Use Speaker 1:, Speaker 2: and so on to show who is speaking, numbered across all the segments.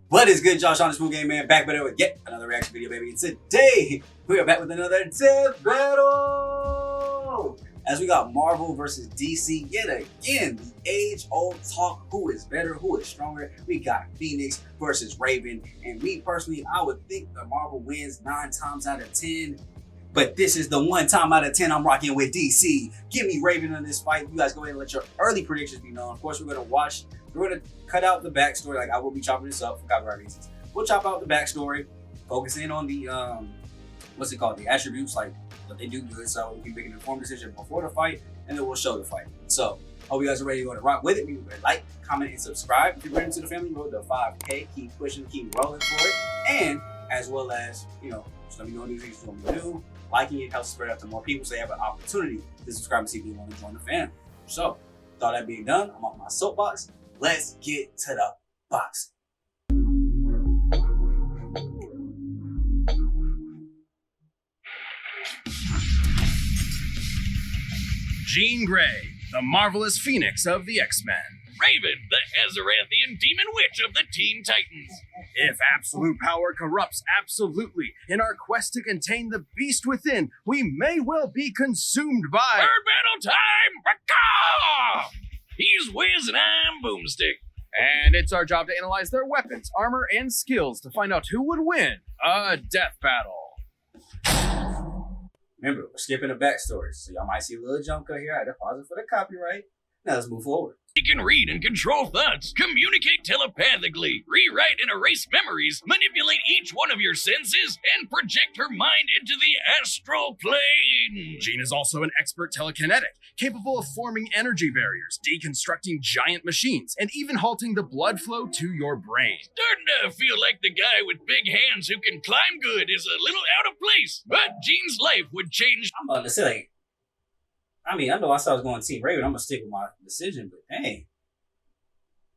Speaker 1: What is good, Josh on the Smooth Game Man? Back better with yet another reaction video, baby. And today, we are back with another death battle! As we got Marvel versus DC yet again. The age-old talk, who is better, who is stronger. We got Phoenix versus Raven. And me personally, I would think that Marvel wins 9 times out of 10. But this is the 1 time out of 10 I'm rocking with DC. Give me Raven in this fight. You guys go ahead and let your early predictions be known. Of course, we're going to cut out the backstory. Like, I will be chopping this up for copyright reasons. We'll chop out the backstory, focus in on the, what's it called? The attributes, like what they do good. So we can make an informed decision before the fight, and then we'll show the fight. So, hope you guys are ready to go to rock with it. Remember to like, comment, and subscribe. If you're brand new to the family, road to 5K. Keep pushing, keep rolling for it. And as well as, you know, just let me know new things you want me to do. Liking it helps spread out to more people so they have an opportunity to subscribe and see if you want to join the family. So, with all that being done, I'm off my soapbox. Let's get to the boxing.
Speaker 2: Jean Grey, the marvelous Phoenix of the X-Men.
Speaker 3: Raven, the Azarathian demon witch of the Teen Titans.
Speaker 2: If absolute power corrupts absolutely, in our quest to contain the beast within, we may well be consumed by...
Speaker 3: Bird battle time! Raka! He's Wiz and I'm Boomstick.
Speaker 2: And it's our job to analyze their weapons, armor, and skills to find out who would win a death battle.
Speaker 1: Remember, we're skipping the backstory, so y'all might see a little jump cut here. I had to pause it for the copyright. Now let's move forward.
Speaker 3: He can read and control thoughts, communicate telepathically, rewrite and erase memories, manipulate each one of your senses, and project her mind into the astral plane.
Speaker 2: Jean is also an expert telekinetic, capable of forming energy barriers, deconstructing giant machines, and even halting the blood flow to your brain.
Speaker 3: Starting to feel like the guy with big hands who can climb good is a little out of place, but Jean's life would change.
Speaker 1: I'm about to say, like, I mean, I know I said I was going to Team Raven. I'm going to stick with my decision, but dang.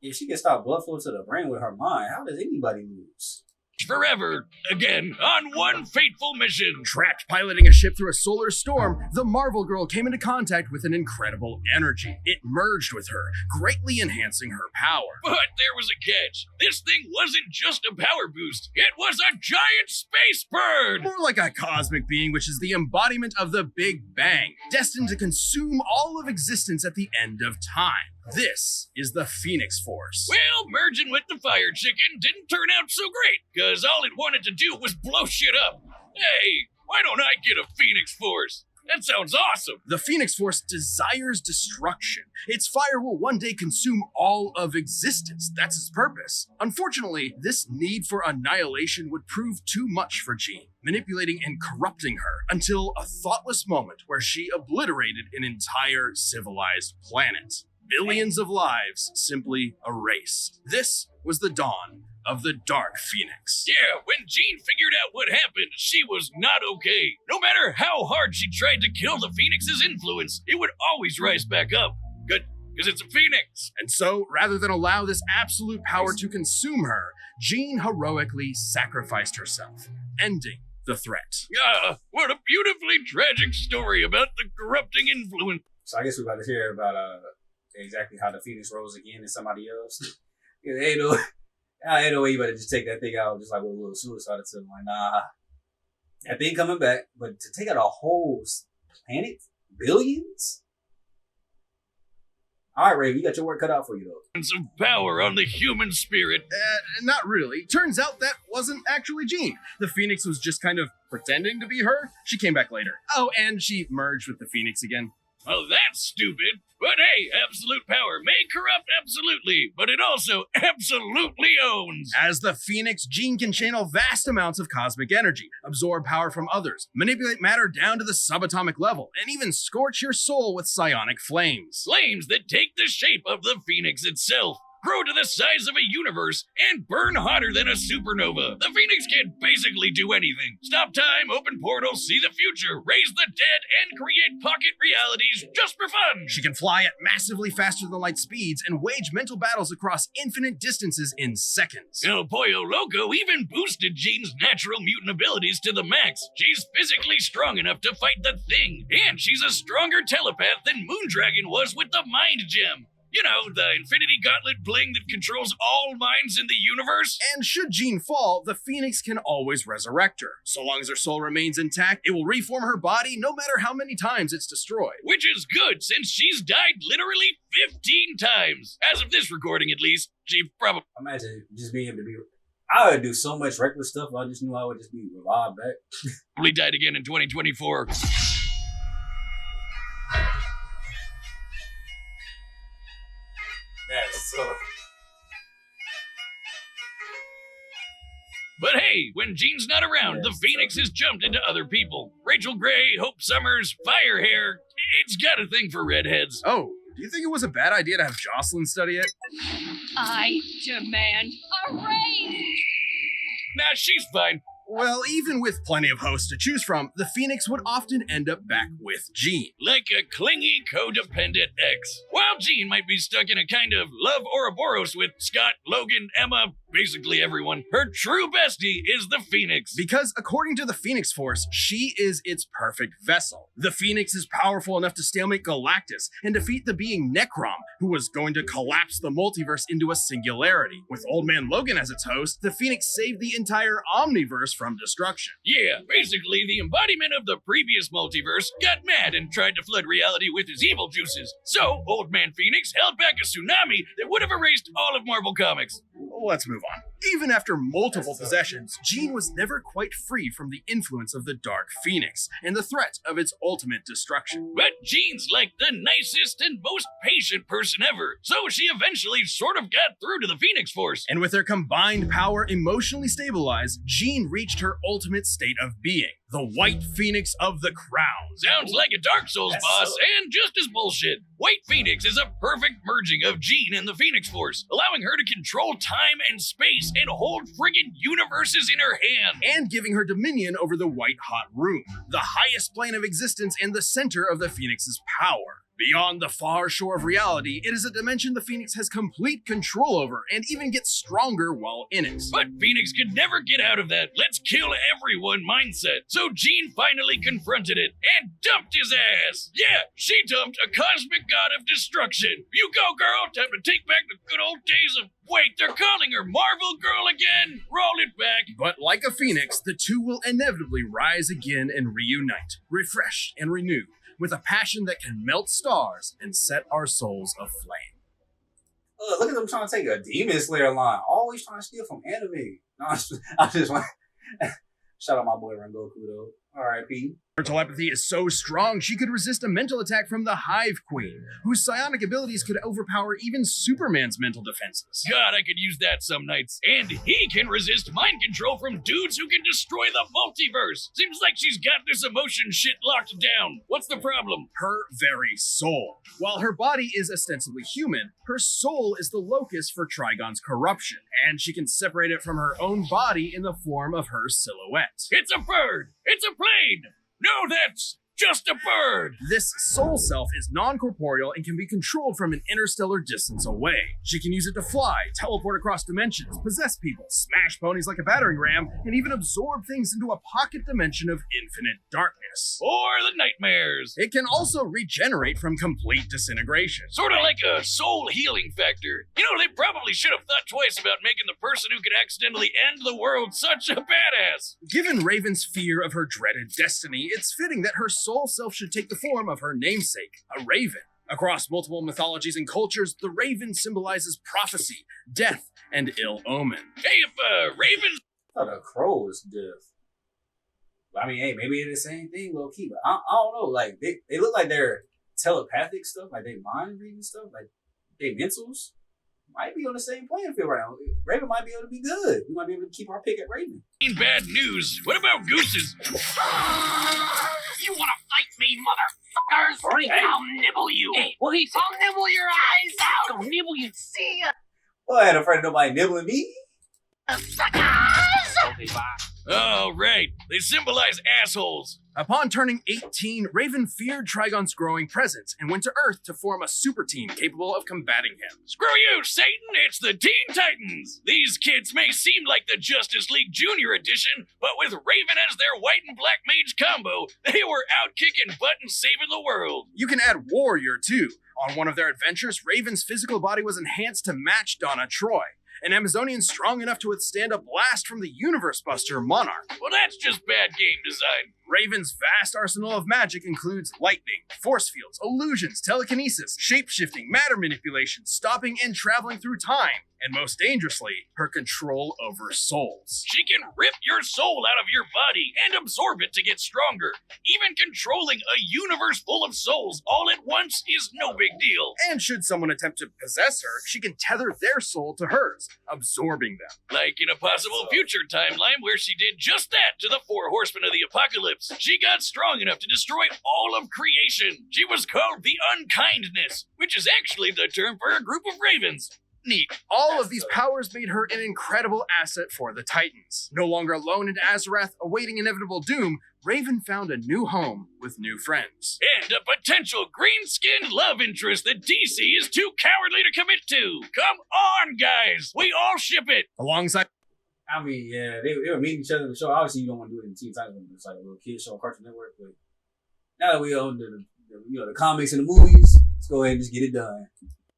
Speaker 1: If she can stop blood flow to the brain with her mind, how does anybody lose?
Speaker 3: Forever, again, on one fateful mission.
Speaker 2: Trapped piloting a ship through a solar storm, the Marvel Girl came into contact with an incredible energy. It merged with her, greatly enhancing her power.
Speaker 3: But there was a catch. This thing wasn't just a power boost. It was a giant space bird.
Speaker 2: More like a cosmic being, which is the embodiment of the Big Bang, destined to consume all of existence at the end of time. This is the Phoenix Force.
Speaker 3: Well, merging with the fire chicken didn't turn out so great, because all it wanted to do was blow shit up. Hey, why don't I get a Phoenix Force? That sounds awesome.
Speaker 2: The Phoenix Force desires destruction. Its fire will one day consume all of existence. That's its purpose. Unfortunately, this need for annihilation would prove too much for Jean, manipulating and corrupting her until a thoughtless moment where she obliterated an entire civilized planet. Billions of lives simply erased. This was the dawn of the Dark Phoenix.
Speaker 3: Yeah, when Jean figured out what happened, she was not okay. No matter how hard she tried to kill the Phoenix's influence, it would always rise back up. Good, because it's a Phoenix.
Speaker 2: And so, rather than allow this absolute power to consume her, Jean heroically sacrificed herself, ending the threat.
Speaker 3: Ah, what a beautifully tragic story about the corrupting influence.
Speaker 1: So I guess we're about to hear about exactly how the Phoenix rose again and somebody else. Ain't no way you better just take that thing out just like with a little suicide attempt. Like, nah, that thing coming back, but to take out a whole planet, billions. All right, Ray, you got your work cut out for you though.
Speaker 3: Of power on the human spirit.
Speaker 2: Not really. Turns out that wasn't actually Jean. The Phoenix was just kind of pretending to be her. She came back later. Oh, and she merged with the Phoenix again.
Speaker 3: Well, that's stupid. But hey, absolute power may corrupt absolutely, but it also absolutely owns.
Speaker 2: As the Phoenix, Jean can channel vast amounts of cosmic energy, absorb power from others, manipulate matter down to the subatomic level, and even scorch your soul with psionic flames.
Speaker 3: Flames that take the shape of the Phoenix itself, grow to the size of a universe, and burn hotter than a supernova. The Phoenix can basically do anything. Stop time, open portals, see the future, raise the dead, and create pocket realities just for fun.
Speaker 2: She can fly at massively faster than light speeds and wage mental battles across infinite distances in seconds.
Speaker 3: El Pollo Loco even boosted Jean's natural mutant abilities to the max. She's physically strong enough to fight the Thing, and she's a stronger telepath than Moondragon was with the Mind Gem. You know, the Infinity Gauntlet bling that controls all minds in the universe?
Speaker 2: And should Jean fall, the Phoenix can always resurrect her. So long as her soul remains intact, it will reform her body no matter how many times it's destroyed.
Speaker 3: Which is good, since she's died literally 15 times. As of this recording, at least. She probably...
Speaker 1: Imagine just being able to be... I would do so much reckless stuff if I just knew I would just be revived back.
Speaker 3: died again in 2024.
Speaker 1: That's so...
Speaker 3: But hey, when Jean's not around, the Phoenix has jumped into other people. Rachel Gray, Hope Summers, Firehair. It's got a thing for redheads.
Speaker 2: Oh, do you think it was a bad idea to have Jocelyn study it?
Speaker 4: I demand a raise!
Speaker 3: Nah, she's fine.
Speaker 2: Well, even with plenty of hosts to choose from, the Phoenix would often end up back with Jean.
Speaker 3: Like a clingy, codependent ex. While Jean might be stuck in a kind of love Ouroboros with Scott, Logan, Emma, basically everyone, her true bestie is the Phoenix.
Speaker 2: Because according to the Phoenix Force, she is its perfect vessel. The Phoenix is powerful enough to stalemate Galactus and defeat the being Necrom, who was going to collapse the multiverse into a singularity. With Old Man Logan as its host, the Phoenix saved the entire Omniverse from destruction.
Speaker 3: Yeah, basically the embodiment of the previous multiverse got mad and tried to flood reality with his evil juices. So, Old Man Phoenix held back a tsunami that would have erased all of Marvel Comics.
Speaker 2: Let's move on. Even after multiple possessions, Jean was never quite free from the influence of the Dark Phoenix and the threat of its ultimate destruction.
Speaker 3: But Jean's like the nicest and most patient person ever, so she eventually sort of got through to the Phoenix Force.
Speaker 2: And with their combined power emotionally stabilized, Jean reached her ultimate state of being, the White Phoenix of the Crown.
Speaker 3: Sounds like a Dark Souls boss, and just as bullshit. White Phoenix is a perfect merging of Jean and the Phoenix Force, allowing her to control time and space and hold friggin' universes in her hand.
Speaker 2: And giving her dominion over the White Hot Room, the highest plane of existence and the center of the Phoenix's power. Beyond the far shore of reality, it is a dimension the Phoenix has complete control over and even gets stronger while in it.
Speaker 3: But Phoenix could never get out of that let's kill everyone mindset. So Jean finally confronted it and dumped his ass. Yeah, she dumped a cosmic god of destruction. You go, girl. Time to take back the good old days of... Wait, they're calling her Marvel Girl again? Roll it back.
Speaker 2: But like a phoenix, the two will inevitably rise again and reunite, refreshed and renewed, with a passion that can melt stars and set our souls aflame.
Speaker 1: Look at them trying to take a Demon Slayer line. Always trying to steal from anime. No, I just want... Shout out my boy Rengoku, though. R.I.P.
Speaker 2: Her telepathy is so strong, she could resist a mental attack from the Hive Queen, whose psionic abilities could overpower even Superman's mental defenses.
Speaker 3: God, I could use that some nights. And he can resist mind control from dudes who can destroy the multiverse. Seems like she's got this emotion shit locked down. What's the problem?
Speaker 2: Her very soul. While her body is ostensibly human, her soul is the locus for Trigon's corruption, and she can separate it from her own body in the form of her silhouette.
Speaker 3: It's a bird! It's a plane! No, that's just a bird!
Speaker 2: This soul self is non-corporeal and can be controlled from an interstellar distance away. She can use it to fly, teleport across dimensions, possess people, smash ponies like a battering ram, and even absorb things into a pocket dimension of infinite darkness.
Speaker 3: Or the nightmares.
Speaker 2: It can also regenerate from complete disintegration.
Speaker 3: Sort of like a soul healing factor. You know, they probably should have thought twice about making the person who could accidentally end the world such a badass.
Speaker 2: Given Raven's fear of her dreaded destiny, it's fitting that her soul self should take the form of her namesake, a raven. Across multiple mythologies and cultures, the raven symbolizes prophecy, death, and ill omen.
Speaker 3: Hey, if ravens...
Speaker 1: I thought a crow was death. I mean, hey, maybe it's the same thing, low key, but I don't know. Like, they look like they're telepathic stuff, like they mind reading stuff, like they mentals might be on the same playing field right now. Raven might be able to be good. We might be able to keep our pick at Raven.
Speaker 3: Bad news. What about gooses?
Speaker 4: You wanna fight me, motherfuckers? Bring it, I'll nibble you. Hey, what he said? I'll nibble your eyes out. I'll nibble you. See ya.
Speaker 1: Well, I ain't afraid of nobody nibbling me.
Speaker 4: Suckers! Okay, bye.
Speaker 3: Oh, right. They symbolize assholes.
Speaker 2: Upon turning 18, Raven feared Trigon's growing presence and went to Earth to form a super team capable of combating him.
Speaker 3: Screw you, Satan! It's the Teen Titans! These kids may seem like the Justice League Junior Edition, but with Raven as their white and black mage combo, they were out kicking butt and saving the world.
Speaker 2: You can add Warrior too, On one of their adventures, Raven's physical body was enhanced to match Donna Troy, an Amazonian strong enough to withstand a blast from the Universe Buster Monarch.
Speaker 3: Well, that's just bad game design.
Speaker 2: Raven's vast arsenal of magic includes lightning, force fields, illusions, telekinesis, shape-shifting, matter manipulation, stopping and traveling through time, and most dangerously, her control over souls.
Speaker 3: She can rip your soul out of your body and absorb it to get stronger. Even controlling a universe full of souls all at once is no big deal.
Speaker 2: And should someone attempt to possess her, she can tether their soul to hers, absorbing them.
Speaker 3: Like in a possible future timeline where she did just that to the 4 horsemen of the apocalypse. She got strong enough to destroy all of creation. She was called the Unkindness, which is actually the term for a group of ravens. Neat.
Speaker 2: All of these powers made her an incredible asset for the Titans. No longer alone in Azarath, awaiting inevitable doom, Raven found a new home with new friends.
Speaker 3: And a potential green-skinned love interest that DC is too cowardly to commit to. Come on, guys. We all ship it.
Speaker 2: Alongside
Speaker 1: I mean, yeah, they were meeting each other in the show. Obviously, you don't want to do it in Teen Titans when it's like a little kid show, Cartoon Network. But now that we own the comics and the movies, let's go ahead and just get it done.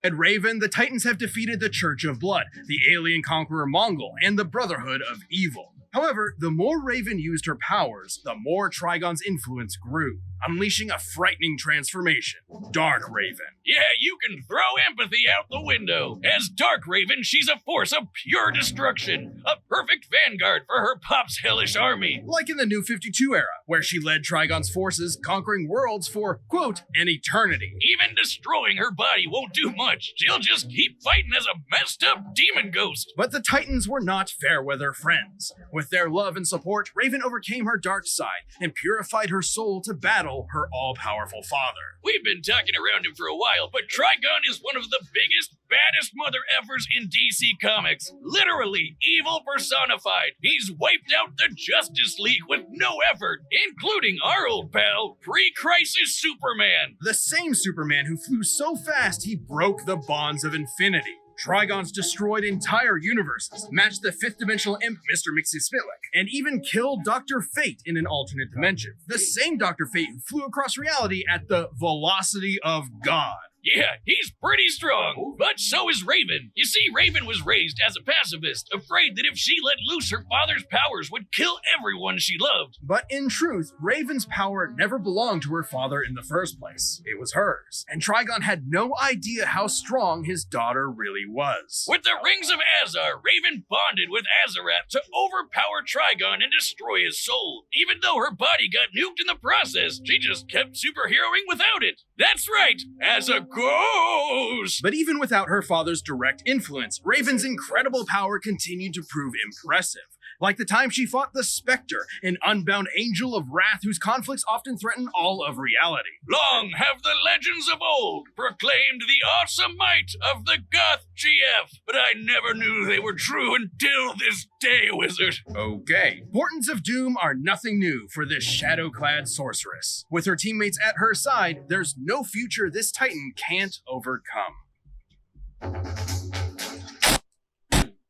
Speaker 2: At Raven, the Titans have defeated the Church of Blood, the alien conqueror Mongol, and the Brotherhood of Evil. However, the more Raven used her powers, the more Trigon's influence grew, unleashing a frightening transformation. Dark Raven.
Speaker 3: Yeah, you can throw empathy out the window. As Dark Raven, she's a force of pure destruction. A perfect vanguard for her pop's hellish army.
Speaker 2: Like in the New 52 era, where she led Trigon's forces, conquering worlds for, quote, an eternity.
Speaker 3: Even destroying her body won't do much. She'll just keep fighting as a messed up demon ghost.
Speaker 2: But the Titans were not fair-weather friends. With their love and support, Raven overcame her dark side and purified her soul to battle her all-powerful father.
Speaker 3: We've been talking around him for a while, but Trigon is one of the biggest, baddest mother effers in DC Comics. Literally, evil personified. He's wiped out the Justice League with no effort, including our old pal, pre-crisis Superman.
Speaker 2: The same Superman who flew so fast he broke the bonds of infinity. Trigon's destroyed entire universes, matched the fifth-dimensional imp Mr. Mxyzptlk, and even killed Dr. Fate in an alternate dimension. The same Dr. Fate who flew across reality at the velocity of God.
Speaker 3: Yeah, he's pretty strong, but so is Raven. You see, Raven was raised as a pacifist, afraid that if she let loose her father's powers would kill everyone she loved.
Speaker 2: But in truth, Raven's power never belonged to her father in the first place. It was hers, and Trigon had no idea how strong his daughter really was.
Speaker 3: With the Rings of Azar, Raven bonded with Azarath to overpower Trigon and destroy his soul. Even though her body got nuked in the process, she just kept superheroing without it. That's right, as a ghost!
Speaker 2: But even without her father's direct influence, Raven's incredible power continued to prove impressive. Like the time she fought the Spectre, an unbound angel of wrath whose conflicts often threaten all of reality.
Speaker 3: Long have the legends of old proclaimed the awesome might of the Goth GF, but I never knew they were true until this day, Wizard.
Speaker 2: Okay. Portents of Doom are nothing new for this shadow-clad sorceress. With her teammates at her side, there's no future this Titan can't overcome.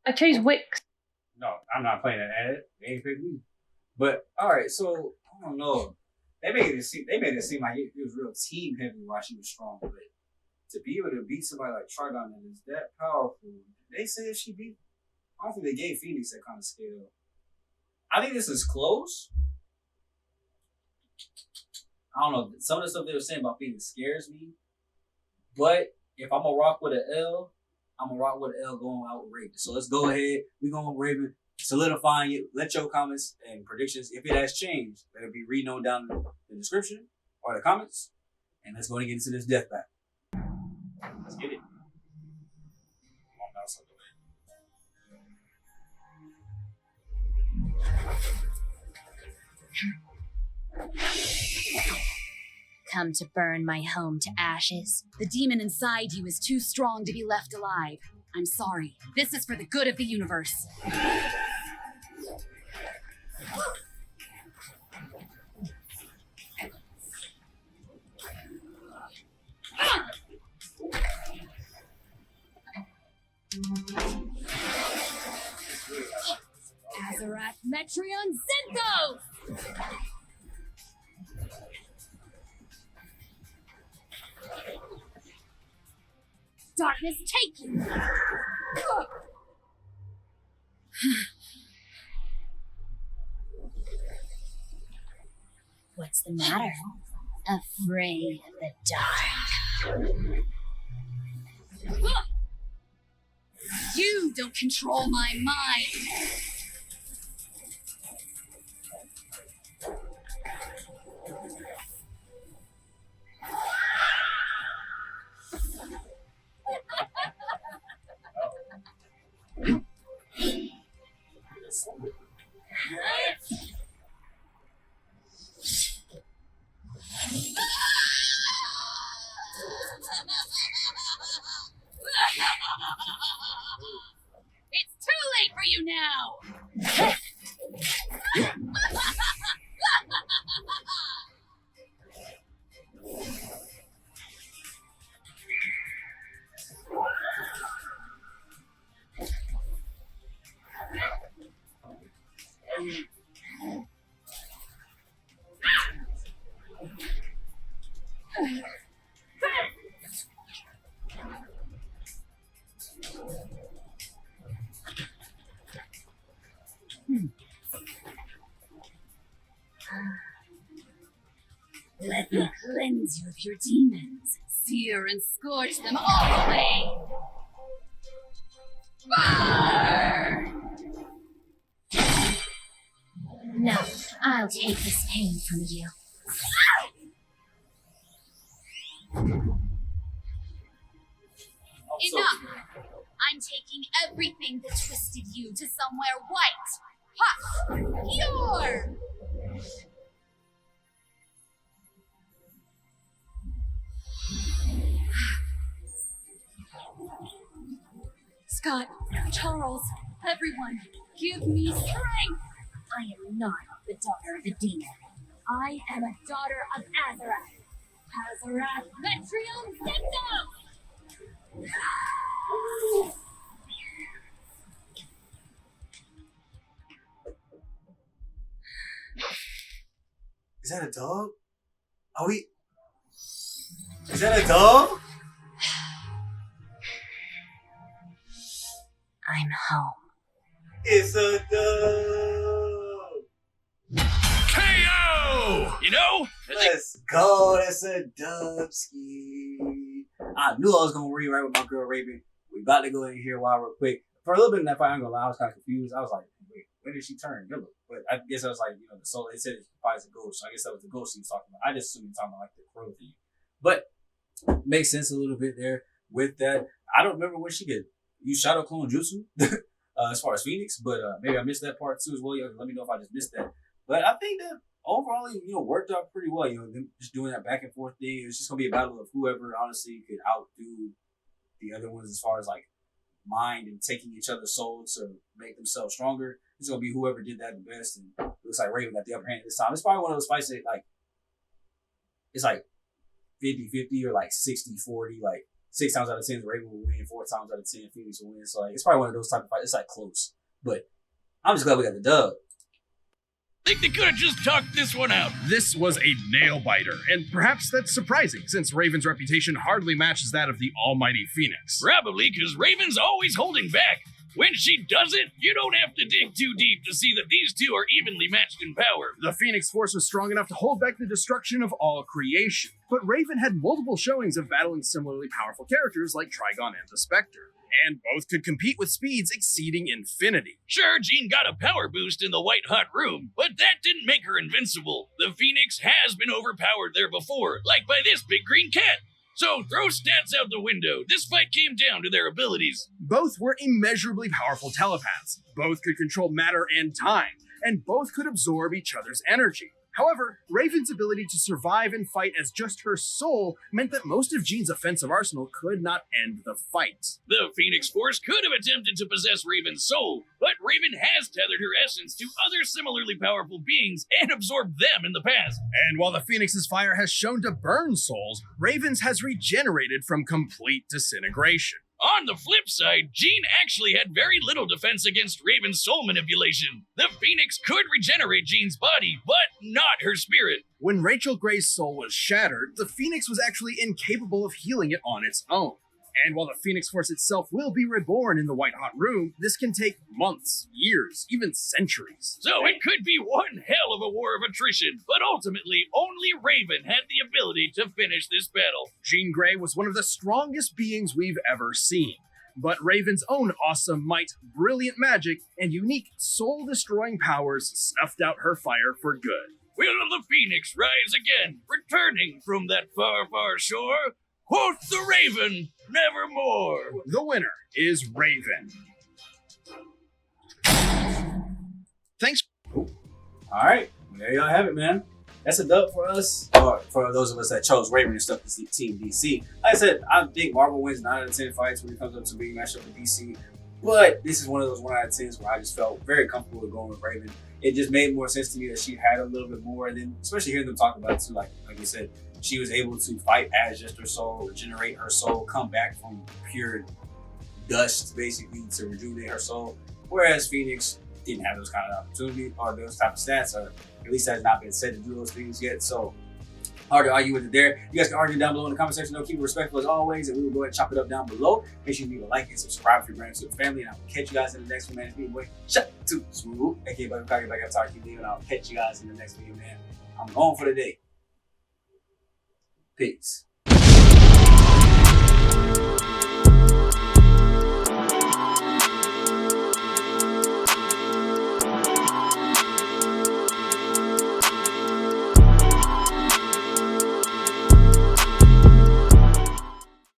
Speaker 5: I chose Wix.
Speaker 1: No, I'm not playing that ad. They ain't picked me. But all right, so I don't know. They made it seem like it was real team heavy while she was strong. But to be able to beat somebody like Trigon that is that powerful, they said she beat. I don't think they gave Phoenix that kind of scale. I think this is close. I don't know. Some of the stuff they were saying about Phoenix scares me. But if I'm gonna rock with an L, I'm gonna rock with an L going out with Raven. So let's go ahead. We're going with Raven, solidifying it. Let your comments and predictions, if it has changed, let it be re-known down in the description or the comments. And let's go and get into this death battle. Let's get it. Come on, now, so
Speaker 6: Come to burn my home to ashes. The demon inside you is too strong to be left alive. I'm sorry. This is for the good of the universe. Azarath Metrion Zinthos! darkness take you! What's the matter? Afraid of the dark? You don't control my mind! It's too late for you now! Let me cleanse you of your demons, sear and scorch them all away! Burn! No, I'll take this pain from you. Enough! I'm taking everything that twisted you to somewhere white, hot, pure! Scott, Charles, everyone, give me strength! I am not the daughter of a demon. I am a daughter of Azarath. Azarath, Metrium Symptom!
Speaker 1: Is that a dog? Are we? Is that a dog?
Speaker 6: I'm home.
Speaker 1: It's a dog.
Speaker 3: KO! You know,
Speaker 1: Let's go. That's a dubski. I knew I was gonna rewrite with my girl Raven. We about to go in here while real quick. For a little bit in that fight, I'm gonna lie, I was kind of confused. I was like, wait, when did she turn yellow? But I guess I was like, the soul. It said it fights a ghost, so I guess that was the ghost he was talking about. I just assumed he was talking about like the crow thing, but makes sense a little bit there with that. I don't remember when she could use shadow clone jutsu as far as Phoenix, but maybe I missed that part too as well. Let me know if I just missed that. But I think that overall, worked out pretty well. Them just doing that back and forth thing. It's just gonna be a battle of whoever honestly could outdo the other ones as far as like mind and taking each other's souls to make themselves stronger. It's gonna be whoever did that the best. And it looks like Raven got the upper hand this time. It's probably one of those fights that like it's like 50-50 or like 60-40. Like 6 times out of 10, Raven will win. 4 times out of 10, Phoenix will win. So like it's probably one of those type of fights. It's like close, but I'm just glad we got the dub.
Speaker 3: think they could have just talked this one out.
Speaker 2: This was a nail-biter, and perhaps that's surprising, since Raven's reputation hardly matches that of the almighty Phoenix.
Speaker 3: Probably because Raven's always holding back. When she does it, you don't have to dig too deep to see that these two are evenly matched in power.
Speaker 2: The Phoenix Force was strong enough to hold back the destruction of all creation, but Raven had multiple showings of battling similarly powerful characters like Trigon and the Spectre, and both could compete with speeds exceeding infinity.
Speaker 3: Sure, Jean got a power boost in the White Hot Room, but that didn't make her invincible. The Phoenix has been overpowered there before, like by this big green cat. So throw stats out the window. This fight came down to their abilities.
Speaker 2: Both were immeasurably powerful telepaths. Both could control matter and time, and both could absorb each other's energy. However, Raven's ability to survive and fight as just her soul meant that most of Jean's offensive arsenal could not end the fight.
Speaker 3: The Phoenix Force could have attempted to possess Raven's soul, but Raven has tethered her essence to other similarly powerful beings and absorbed them in the past.
Speaker 2: And while the Phoenix's fire has shown to burn souls, Raven's has regenerated from complete disintegration.
Speaker 3: On the flip side, Jean actually had very little defense against Raven's soul manipulation. The Phoenix could regenerate Jean's body, but not her spirit.
Speaker 2: When Rachel Gray's soul was shattered, the Phoenix was actually incapable of healing it on its own. And while the Phoenix Force itself will be reborn in the White Hot Room, this can take months, years, even centuries.
Speaker 3: So it could be one hell of a war of attrition, but ultimately only Raven had the ability to finish this battle.
Speaker 2: Jean Grey was one of the strongest beings we've ever seen. But Raven's own awesome might, brilliant magic, and unique soul-destroying powers snuffed out her fire for good.
Speaker 3: Will the Phoenix rise again, returning from that far, far shore? Quoth the Raven, nevermore.
Speaker 2: The winner is Raven. Thanks.
Speaker 1: All right, there y'all have it, man. That's a dub for us, or for those of us that chose Raven and stuff to see Team DC. Like I said, I think Marvel wins 9 out of 10 fights when it comes up to being matched up with DC. But this is one of those 1 out of 10s where I just felt very comfortable with going with Raven. It just made more sense to me that she had a little bit more, and then especially hearing them talk about it too, like you said, she was able to fight as just her soul, regenerate her soul, come back from pure dust basically to rejuvenate her soul. Whereas Phoenix didn't have those kind of opportunities or those type of stats, or at least has not been said to do those things yet. So hard to argue with it there. You guys can argue down below in the comment section. Though, keep it respectful as always, and we will go ahead and chop it up down below. Make sure you leave a like and subscribe for your brand new family, and I will catch you guys in the next video, man. It's me, boy. Shut to smooth. Okay, but I'm back up talking to you, and I'll catch you guys in the next video, man. I'm going for the day. Peace.